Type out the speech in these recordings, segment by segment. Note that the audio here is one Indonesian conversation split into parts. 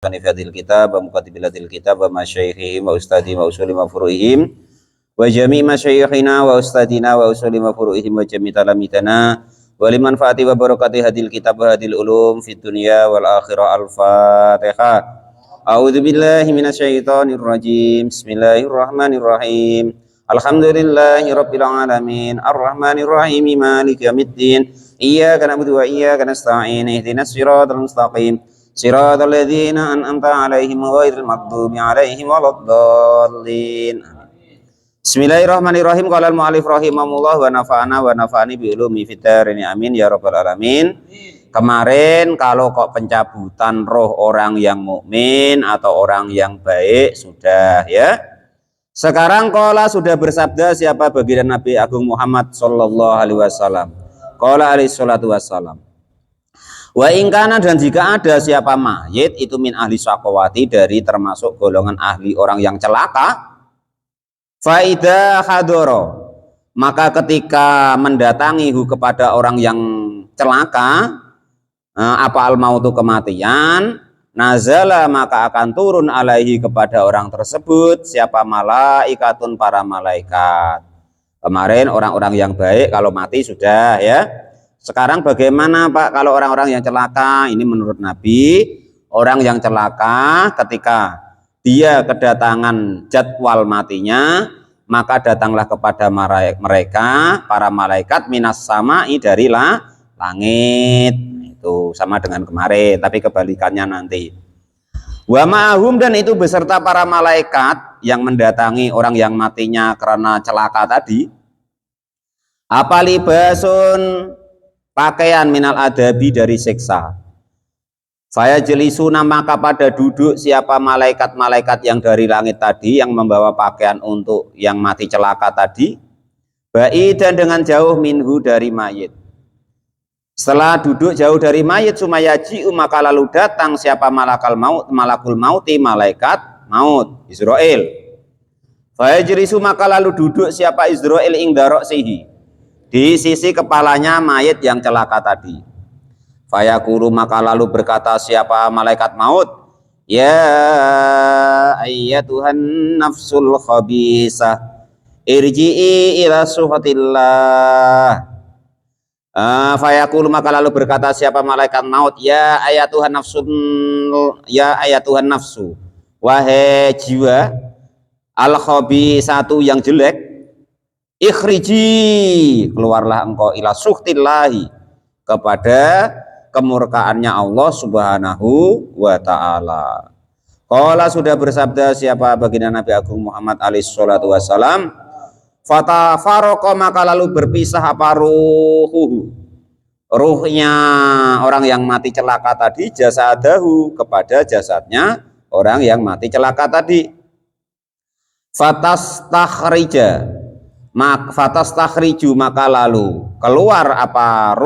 Hanifadil kitab wa muqaddibilatil kitab wa masyayikhihim wa ustadihim wa usuli wa furu'ihim wa jami' masyayikhina wa ustadina wa usuli wa furu'ihim wa jami' talamitana wa liman fa'ati wa barakati hadil kitab wa hadil ulum fid dunya wal akhirah. Al-Fatihah. A'udzu billahi minasyaitonir rajim. Bismillahirrahmanirrahim. Alhamdulillahi rabbil alamin arrahmanir rahim maliki yaumiddin. Iyyaka na'budu wa iyyaka nasta'in ihdinas siratal mustaqim siratal ladzina an'amta 'alaihim ghairil maghdubi 'alaihim waladdallin. Bismillahirrahmanirrahim. Qala al-mu'allif rahimahullah wa nafa'ani bi ulumi fid dharain amin ya rabbal alamin. Kemarin kalau kok pencabutan roh orang yang mukmin atau orang yang baik sudah ya. Sekarang qala sudah bersabda siapa baginda Nabi Agung Muhammad sallallahu alaihi wasallam. Qala alaihi salatu wassalam. Wa ingkana, dan jika ada siapa mayit itu min ahli syaqawati, dari termasuk golongan ahli orang yang celaka, faida hadoro, maka ketika mendatangi kepada orang yang celaka, apa al mautu, kematian, nazala, maka akan turun alaihi kepada orang tersebut siapa malaikatun, para malaikat. Kemarin orang-orang yang baik kalau mati sudah ya. Sekarang bagaimana Pak kalau orang-orang yang celaka? Ini menurut Nabi, orang yang celaka ketika dia kedatangan jadwal matinya, maka datanglah kepada mereka para malaikat minas sama'i, dari langit. Itu sama dengan kemarin, tapi kebalikannya nanti. Wa ma'ahum, dan itu beserta para malaikat yang mendatangi orang yang matinya karena celaka tadi. Apa libasun, pakaian minal adabi, dari siksa. Saya jelisuna, maka pada duduk siapa malaikat-malaikat yang dari langit tadi, yang membawa pakaian untuk yang mati celaka tadi. Ba'idan, dengan jauh minhu, dari mayit. Setelah duduk jauh dari mayit, sumayaji'u, maka lalu datang siapa malakul mauti, malaikat maut, Israel. Fayajrisu, maka lalu duduk siapa Israel ing daroksihi, di sisi kepalanya mayit yang celaka tadi. Fayaqulu, maka lalu berkata siapa malaikat maut, ya ayyatuhan nafsul khabisah irji'i ila suhatillah. Fayaqulu, maka lalu berkata siapa malaikat maut, ya ayatuhan nafsu, wahai jiwa al khabisatu, yang jelek, ikhriji, keluarlah engkau, ila suhtillahi, kepada kemurkaannya Allah subhanahu wa ta'ala. Qala, sudah bersabda siapa baginda Nabi Agung Muhammad alaihi salatu wassalam, fata faroko, maka lalu berpisah apa ruhnya orang yang mati celaka tadi, jasadahu, kepada jasadnya orang yang mati celaka tadi. Fatastakhriju, maka lalu keluar apa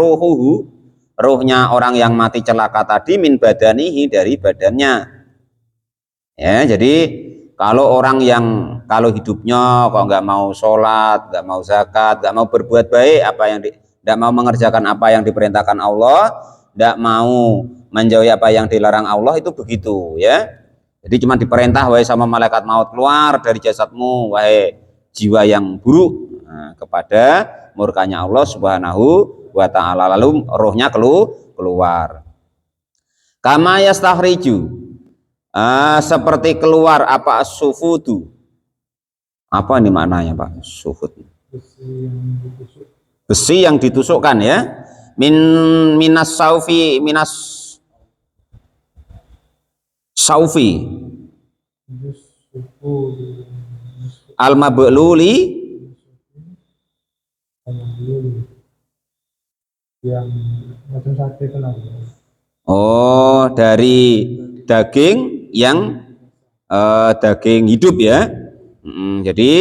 ruhnya orang yang mati celaka tadi, min badanihi, dari badannya. Ya, jadi kalau orang yang kalau hidupnya kok nggak mau sholat, nggak mau zakat, nggak mau berbuat baik, nggak mau mengerjakan apa yang diperintahkan Allah, nggak mau menjauhi apa yang dilarang Allah, itu begitu ya. Jadi cuma diperintah, wahai sama malaikat maut, keluar dari jasadmu, wahai jiwa yang buruk, kepada murkanya Allah subhanahu wa ta'ala. Lalu rohnya keluar. Kama yastakhriju, seperti keluar apa sufudu. Apa ini maknanya Pak? Sufud. Besi yang ditusukkan ya. Minas saufi. Al-mabluli, yang macam sate kenal. Oh, dari daging yang daging hidup ya. Jadi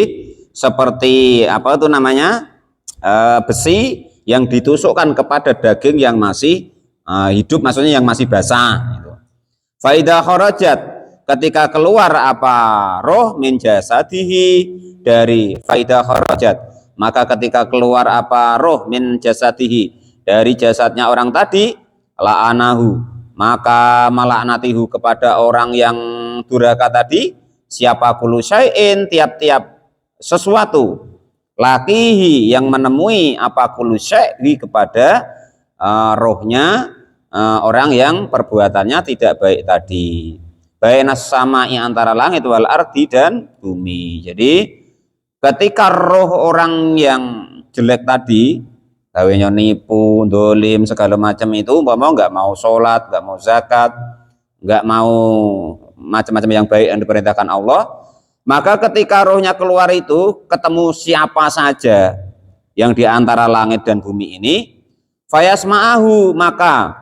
seperti apa itu namanya, besi yang ditusukkan kepada daging yang masih hidup, maksudnya yang masih basah. Faidah kharajat, ketika keluar apa roh min jasadihi, dari faidah kharajat, maka ketika keluar apa roh min jasadihi, dari jasadnya orang tadi, la'anahu, maka melaknatihu kepada orang yang durhaka tadi siapa kullu syai'in tiap-tiap sesuatu lakihi yang menemui apa kullu syai'i kepada rohnya orang yang perbuatannya tidak baik tadi. Bainas sama'i antara langit wal ardi dan bumi. Jadi ketika roh orang yang jelek tadi, gawenya nipu, dolim, segala macam itu, umpama nggak mau sholat, nggak mau zakat, nggak mau macam-macam yang baik yang diperintahkan Allah, maka ketika rohnya keluar itu ketemu siapa saja yang di antara langit dan bumi ini, fayasma'ahu, maka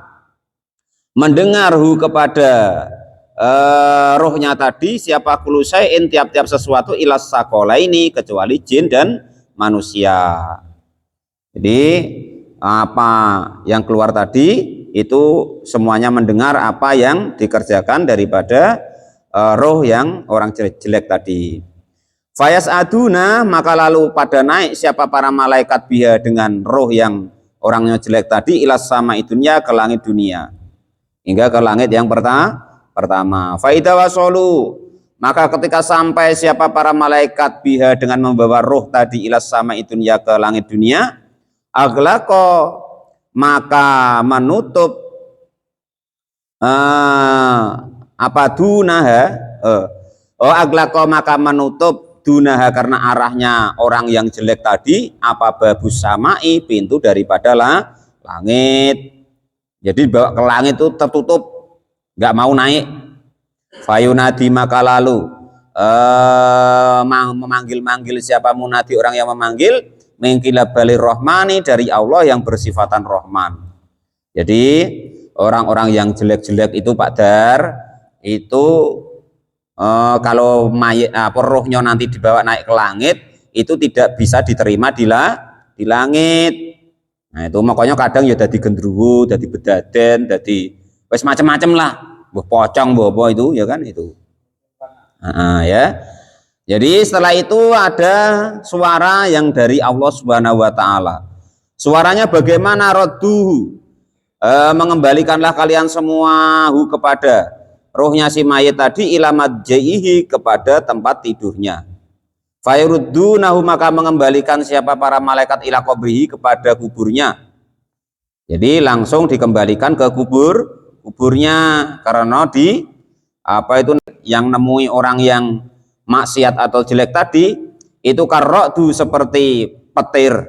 mendengarhu kepada rohnya tadi siapa kullu syai'in tiap-tiap sesuatu ilas sakolaini kecuali jin dan manusia. Jadi apa yang keluar tadi itu semuanya mendengar apa yang dikerjakan daripada roh yang orang jelek tadi. Fayas aduna, maka lalu pada naik siapa para malaikat biha dengan roh yang orangnya jelek tadi ilas sama itunya ke langit dunia hingga ke langit yang pertama. Faidah wasolu, maka ketika sampai siapa para malaikat biha dengan membawa roh tadi ilas sama itunya ke langit dunia, aglako, maka menutup apa dunaha, aglako maka menutup dunaha karena arahnya orang yang jelek tadi apa babus samai pintu daripada langit. Jadi bawa ke langit itu tertutup, nggak mau naik. Fayunadi, maka lalu memanggil-manggil siapa munadi orang yang memanggil mengkila balir rohmani dari Allah yang bersifatan rohman. Jadi orang-orang yang jelek-jelek itu Pak Dar itu kalau mayat rohnya nanti dibawa naik ke langit itu tidak bisa diterima di langit. Nah itu makanya kadang ya dadi gendruwo, dadi bedaden, dadi wis macam-macam lah, mbah pocong mbah apa itu ya kan itu. Ya. Jadi setelah itu ada suara yang dari Allah Subhanahu wa taala. Suaranya bagaimana? Radduhu, mengembalikanlah kalian semua kepada rohnya si mayit tadi ila madjaihi kepada tempat tidurnya. Fayuruddunahu, maka mengembalikan siapa para malaikat ila qabrihi kepada kuburnya. Jadi langsung dikembalikan ke kuburnya karena di apa itu yang nemui orang yang maksiat atau jelek tadi itu karrodu seperti petir.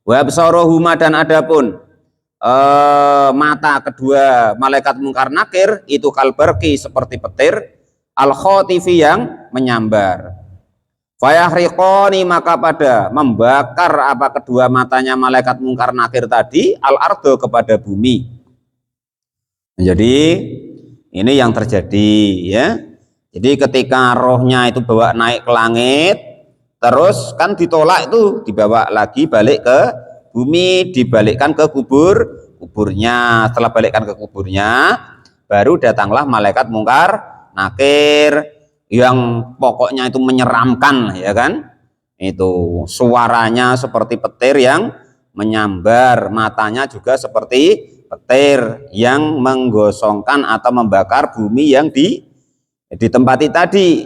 Wa absarohuma, dan adapun mata kedua malaikat mungkar nakir itu kalbarki seperti petir, al khotifi yang menyambar. Fayahriqoni, maka pada membakar apa kedua matanya malaikat mungkar nakir tadi al ardo kepada bumi. Jadi ini yang terjadi ya. Jadi ketika rohnya itu bawa naik ke langit, terus kan ditolak itu dibawa lagi balik ke bumi, dibalikkan ke kuburnya. Setelah balikkan ke kuburnya, baru datanglah malaikat mungkar nakir yang pokoknya itu menyeramkan ya kan. Itu suaranya seperti petir yang menyambar, matanya juga seperti petir yang menggosongkan atau membakar bumi yang ditempati tadi.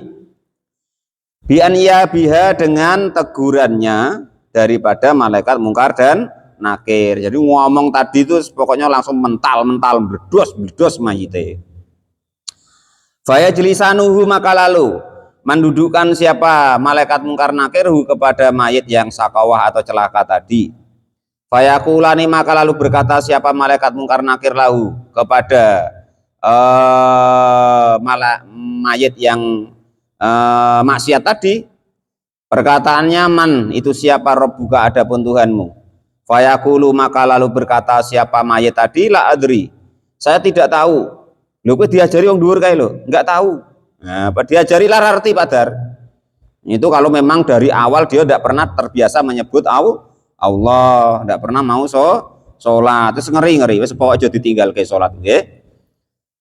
Bi'anya biha, dengan tegurannya daripada malaikat mungkar dan nakir. Jadi ngomong tadi itu pokoknya langsung mental bledos mayite. Faya jelisanuhu, maka lalu mendudukkan siapa malaikat mungkar nakir kepada mayit yang sakawah atau celaka tadi. Fayakulani, maka lalu berkata siapa malaikat mungkar nakir lahu kepada mayit yang maksiat tadi, perkataannya man, itu siapa Rabbuka, adapun Tuhanmu. Fayakulu, maka lalu berkata siapa mayit tadi, la adri, saya tidak tahu. Lho kok diajari wong dhuwur kae lho, enggak tahu. Nah, diajari lar arti Padar. Itu kalau memang dari awal dia tidak pernah terbiasa menyebut Allah, tidak pernah mau sholat, terus ngeri wis pokoke aja ditinggal ke sholat nggih.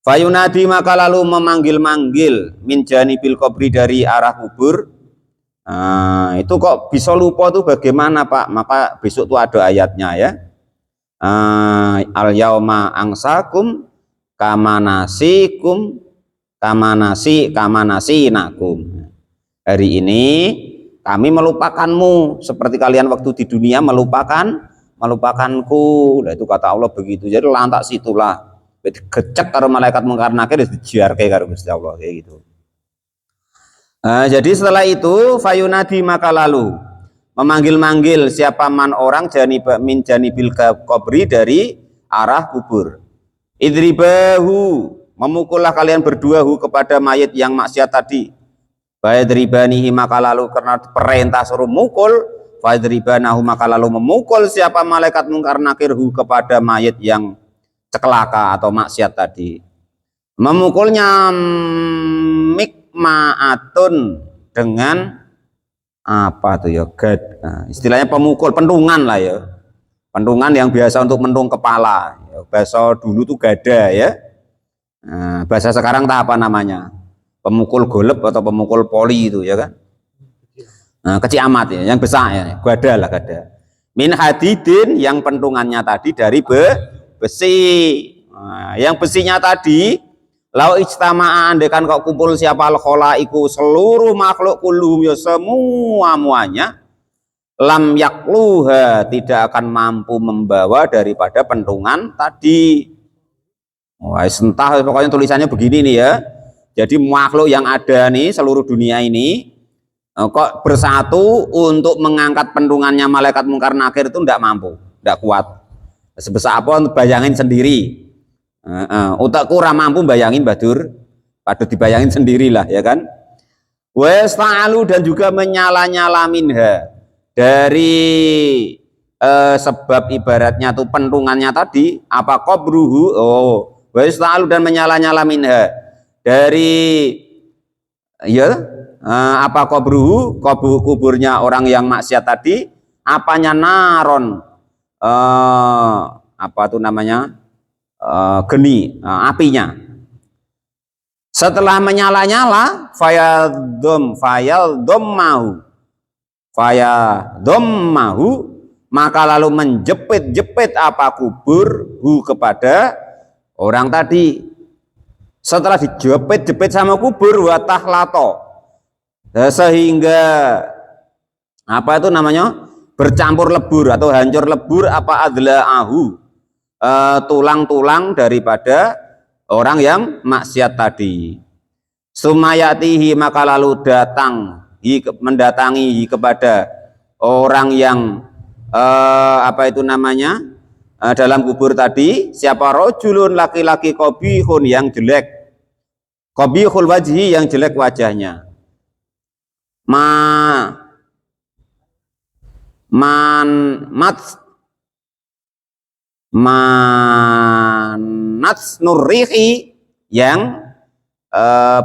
Fayunadi, maka lalu memanggil-manggil min janibil qabri, dari arah kubur. Itu kok bisa lupa tuh bagaimana Pak? Maka besok tuh ada ayatnya ya. al yauma angsakum kamanasinakum. Hari ini kami melupakanmu seperti kalian waktu di dunia melupakanku. Nah, itu kata Allah begitu. Jadi lantak situlah gecek karo malaikat mungkar nakir dijarke karo Gusti Allah kayak gitu. Jadi setelah itu fayunadi maka lalu memanggil-manggil siapa man orang min janibil kubri dari arah kubur. Idribahu, memukullah kalian berdua kepada mayit yang maksiat tadi. Fayadribanihi, maka lalu karena perintah suruh mukul, fayadribanahu, maka lalu memukul siapa malaikat mungkar nakir kepada mayit yang ceklaka atau maksiat tadi. Memukulnya mikmaatun dengan apa tuh ya, istilahnya pemukul, pentungan lah ya, pentungan yang biasa untuk mentung kepala ya, bahasa dulu tuh gada ya, bahasa sekarang tak apa namanya, pemukul golep atau pemukul poli itu ya kan, kecil amat ya, yang besar ya, gada lah gada, min hadidin yang pentungannya tadi dari besi, yang besinya tadi lau ijtama'a, andekan kau kumpul siapa al-khalaiku seluruh makhluk kulluhum ya semuanya, lam yakluha, tidak akan mampu membawa daripada pentungan tadi. Wah, entah pokoknya tulisannya begini nih ya. Jadi makhluk yang ada nih seluruh dunia ini kok bersatu untuk mengangkat pentungannya malaikat mungkar nakir itu tidak mampu, tidak kuat. Sebesar apa bayangin sendiri. Otakku ora mampu bayangin Badur, padahal dibayangin sendirilah ya kan. Wasta'alu, dan juga menyala-nyala minha dari sebab ibaratnya tuh pentungannya tadi apa qabruhu, wasta'alu, dan menyala-nyala minha dari ya apa qabruhu, kuburnya orang yang maksiat tadi, apanya naron, apa tuh namanya, geni, apinya. Setelah menyala-nyala, fayadhammahu, maka lalu menjepit-jepit apa kubur kepada orang tadi. Setelah dijepit-jepit sama kubur, watahlato, sehingga apa itu namanya, bercampur lebur atau hancur lebur apa adla'ahu, tulang-tulang daripada orang yang maksiat tadi. Sumayatihi, maka lalu mendatangi kepada orang yang apa itu namanya, dalam kubur tadi, siapa rojulun, laki-laki qabihun, yang jelek, qabihul wajhi, yang jelek wajahnya, manats nurrihi, yang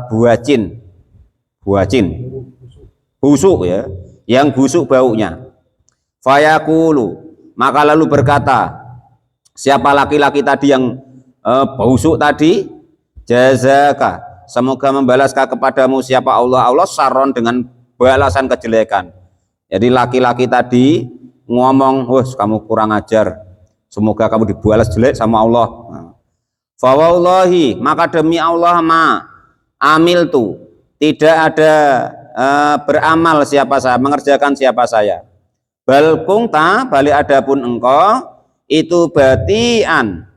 buacin busuk ya, yang busuk baunya. Fayaqulu, maka lalu berkata siapa laki-laki tadi yang busuk tadi, jazaka, semoga membalaskah kepadamu siapa Allah saron, dengan balasan kejelekan. Jadi laki-laki tadi ngomong, wah kamu kurang ajar, semoga kamu dibalas jelek sama Allah. Fawallahi, maka demi Allah amil tu, tidak ada beramal siapa saya, mengerjakan siapa saya. Bal kungta, balik adapun engkau itu batian,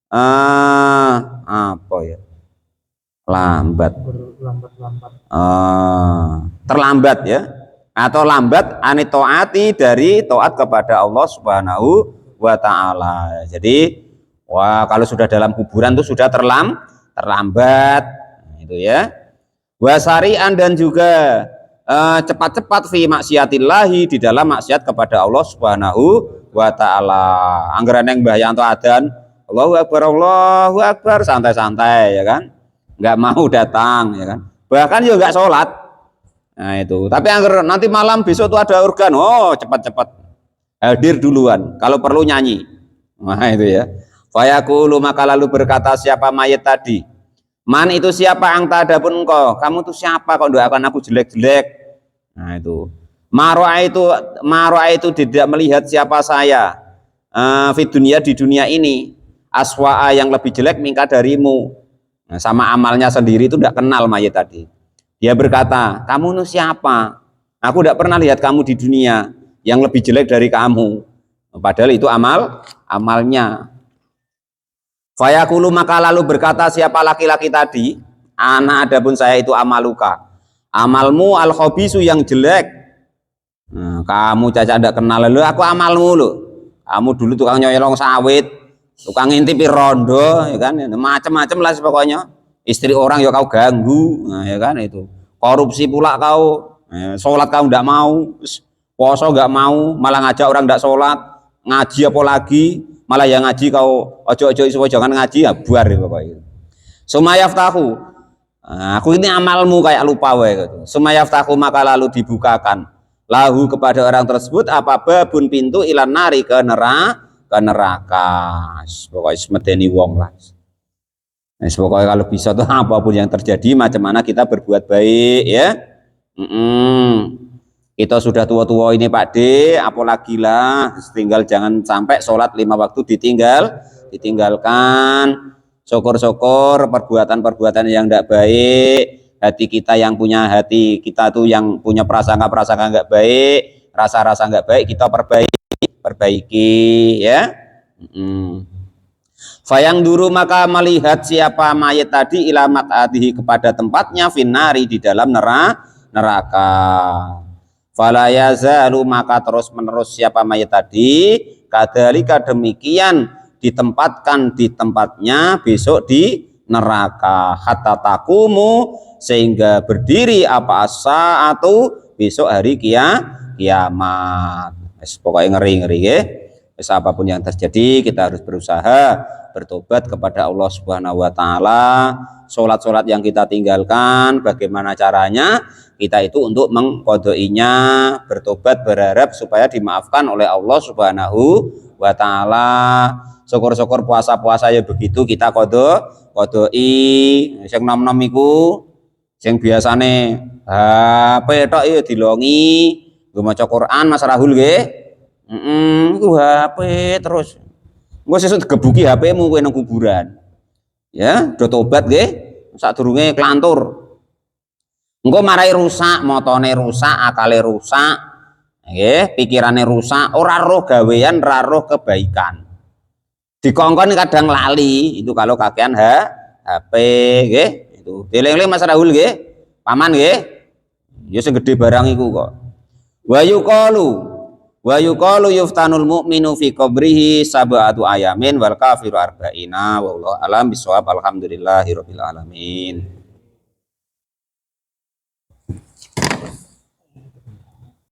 apa ya, terlambat ya, atau lambat anitoati, dari taat kepada Allah Subhanahu wa ta'ala. Jadi kalau sudah dalam kuburan itu sudah terlambat itu ya. Wasarian, dan juga cepat-cepat fi maksiatillahi, di dalam maksiat kepada Allah Subhanahu wa ta'ala. Anggaran yang Mbah Yanto adzan Allahu Akbar, santai-santai ya kan, nggak mau datang ya kan, bahkan juga nggak sholat. Nah itu, tapi anggar nanti malam besok tuh ada organ, cepat-cepat hadir duluan, kalau perlu nyanyi. Nah itu ya. Fayaqulu, maka lalu berkata siapa mayit tadi, man itu siapa, angta adapun engkau, kamu tuh siapa kok doakan aku jelek-jelek. Nah itu, marwa itu tidak melihat siapa saya, Fit dunia, di dunia ini, aswa'a yang lebih jelek mingka darimu. Nah, sama amalnya sendiri itu tidak kenal mayit tadi. Dia berkata, kamu nu siapa? Aku tidak pernah lihat kamu di dunia yang lebih jelek dari kamu. Padahal itu amalnya. Fayaqulu, maka lalu berkata siapa laki-laki tadi, ana adapun saya itu amaluka. Amalmu al-khobisu yang jelek. Nah, kamu caca tidak kenal, lalu aku amalmu lo. Kamu dulu tukang nyoyolong sawit, tukang ngintipi rondo, ya kan, macam-macam lah pokoknya. Istri orang ya kau ganggu, nah, ya kan itu. Korupsi pula kau, sholat kau tidak mau, puasa nggak mau, malah ngajak orang tidak sholat, ngaji apa lagi, malah yang ngaji kau ojo-ojo iso jangan ngaji ya buar ya pokoknya. Sumayaftahu, nah, aku ini amalmu kayak lupa wae gitu. Sumayaftahu, maka lalu dibukakan lahu kepada orang tersebut apa babun pintu ilan nari ke neraka. Pokoknya semedeni wong lah. Nah, pokoknya kalau bisa tuh apapun yang terjadi, macam mana kita berbuat baik ya. Kita sudah tua-tua ini Pak D, apalagi lah, tinggal jangan sampai sholat 5 waktu ditinggalkan. Syukur-syukur perbuatan-perbuatan yang tidak baik, hati kita yang punya hati kita tuh yang punya prasangka-prasangka nggak baik, rasa-rasa nggak baik kita perbaiki ya. Fayang duru, maka melihat siapa mayit tadi ilamat adihi kepada tempatnya finari di dalam neraka. Fala yazalu, maka terus menerus siapa mayit tadi kadzalika demikian ditempatkan di tempatnya besok di neraka hatta takumu, sehingga berdiri apa saatu besok hari kiamat. Pokoknya ngeri-ngeri ya. Apapun yang terjadi kita harus berusaha bertobat kepada Allah Subhanahu wa taala. Salat-salat yang kita tinggalkan bagaimana caranya? Kita itu untuk mengqodhoinya, bertobat, berharap supaya dimaafkan oleh Allah Subhanahu wa taala. Syukur-syukur puasa-puasa ya begitu kita qodhoi. Sing nom-nom iku sing biasane HP tok ya dilongi, nggo maca Quran Mas Rahul nggih. Iku HP terus. Engko sesuk digebuki HP-mu kowe nang kuburan. Ya, do tobat nggih. Sadurunge klantur. Engko marai rusak, motone rusak, akale rusak. Nggih, pikirane rusak, ora roh gawean, ora roh kebaikan. Dikongkon kadang lali, itu kalau kakean HP nggih. Itu. Dieling-eling Mas Rahul nggih. Paman nggih. Ya sing gedhe barang iku kok. Wa yuqalu yuftanul mu'minu fi qabrihi sab'atu ayamin wal kafiru arba'ina. Wallahu alam bisawab. Alhamdulillahirabbil alamin.